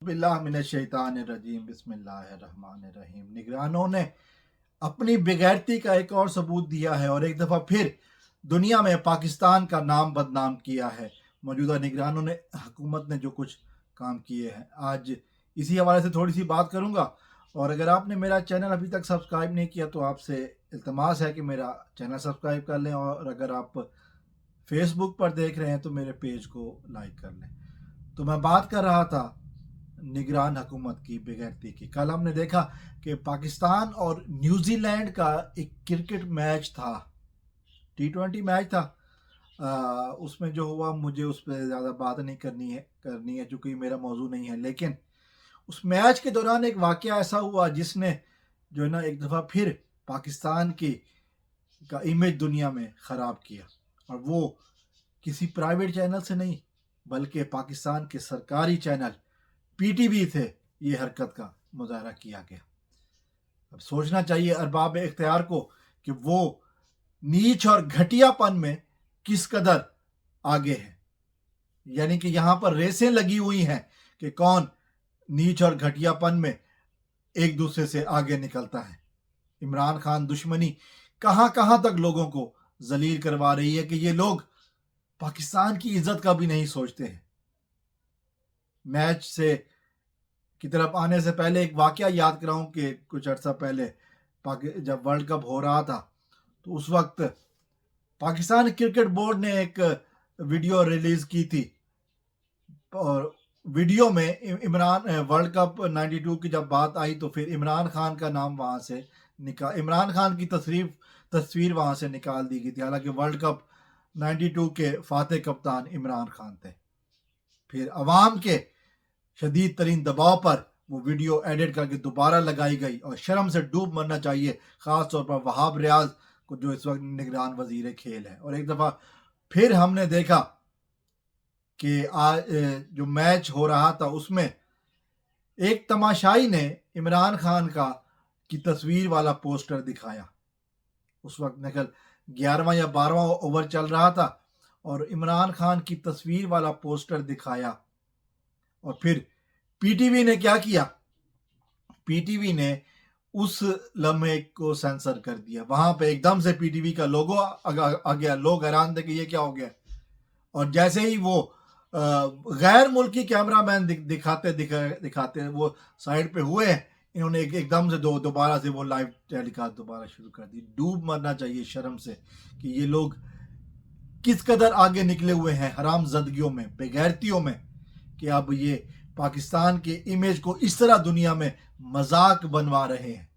बिल्लाह मिनश्शैतानिर्रजीम बिस्मिल्लाहिर्रहमानिर्रहीम। निगरानों ने अपनी बेगैरती का एक और सबूत दिया है और एक दफ़ा फिर दुनिया में पाकिस्तान का नाम बदनाम किया है। मौजूदा निगरानों ने, हुकूमत ने जो कुछ काम किए हैं, आज इसी हवाले से थोड़ी सी बात करूँगा। और अगर आपने मेरा चैनल अभी तक सब्सक्राइब नहीं किया तो आपसे इल्तमास है कि मेरा चैनल सब्सक्राइब कर लें, और अगर आप फेसबुक पर देख रहे हैं तो मेरे पेज को लाइक कर लें। तो मैं बात कर रहा था निगरान हुकूमत की बेगैरती की। कल हमने देखा कि पाकिस्तान और न्यूजीलैंड का एक क्रिकेट मैच था, T20 मैच था। उसमें जो हुआ, मुझे उस पर ज़्यादा बात नहीं करनी है चूँकि मेरा मौजू नहीं है। लेकिन उस मैच के दौरान एक वाक़या ऐसा हुआ जिसने जो है ना एक दफ़ा फिर पाकिस्तान की का इमेज दुनिया में ख़राब किया, और वो किसी प्राइवेट चैनल से नहीं बल्कि पाकिस्तान के सरकारी चैनल PTV थे ये हरकत का मुजाहरा किया गया। अब सोचना चाहिए अरबाब इख्तियार को कि वो नीच और घटियापन में किस कदर आगे है। यानी कि यहाँ पर रेसें लगी हुई हैं कि कौन नीच और घटियापन में एक दूसरे से आगे निकलता है। इमरान खान दुश्मनी कहाँ कहाँ तक लोगों को जलील करवा रही है कि ये लोग पाकिस्तान की इज्जत का भी नहीं सोचते हैं। मैच से की तरफ आने से पहले एक वाकया याद कराऊं कि कुछ अर्सा पहले जब वर्ल्ड कप हो रहा था तो उस वक्त पाकिस्तान क्रिकेट बोर्ड ने एक वीडियो रिलीज की थी, और वीडियो में इमरान वर्ल्ड कप 92 की जब बात आई तो फिर इमरान खान का नाम वहां से इमरान खान की तस्वीर वहां से निकाल दी गई थी। हालांकि वर्ल्ड कप 92 के फातेह कप्तान इमरान खान थे। फिर अवाम के शदीद तरीन दबाव पर वो वीडियो एडिट करके दोबारा लगाई गई, और शर्म से डूब मरना चाहिए ख़ास तौर पर वहाब रियाज को जो इस वक्त निगरान वजीर खेल है। और एक दफ़ा फिर हमने देखा कि आज जो मैच हो रहा था उसमें एक तमाशाई ने इमरान खान की तस्वीर वाला पोस्टर दिखाया। उस वक्त निकल 11वां या 12वां ओवर चल रहा था और इमरान खान की तस्वीर वाला पोस्टर दिखाया, और फिर PTV ने क्या किया, PTV ने उस लम्हे को सेंसर कर दिया। वहां पे एकदम से PTV का लोगो आ गया। लोग हैरान थे कि ये क्या हो गया, और जैसे ही वो गैर मुल्की कैमरामैन दिखाते वो साइड पे हुए, इन्होंने एकदम से दोबारा से वो लाइव टेलीकास्ट दोबारा शुरू कर दी। डूब मरना चाहिए शर्म से कि ये लोग किस कदर आगे निकले हुए हैं हरामजदगियों में, बेगैरतियों में, कि अब ये पाकिस्तान के इमेज को इस तरह दुनिया में मजाक बनवा रहे हैं।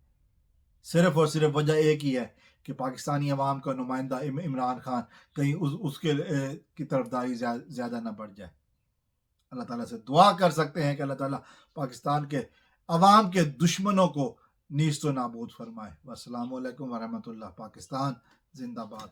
सिर्फ और सिर्फ वजह एक ही है कि पाकिस्तानी अवाम का नुमाइंदा इमरान खान कहीं उसके की तरफदारी ज़्यादा ना बढ़ जाए। अल्लाह ताला से दुआ कर सकते हैं कि अल्लाह ताला पाकिस्तान के अवाम के दुश्मनों को नीस्त व नाबूद फरमाए। अस्सलामु अलैकुम वरहमतुल्लाह। पाकिस्तान जिंदाबाद।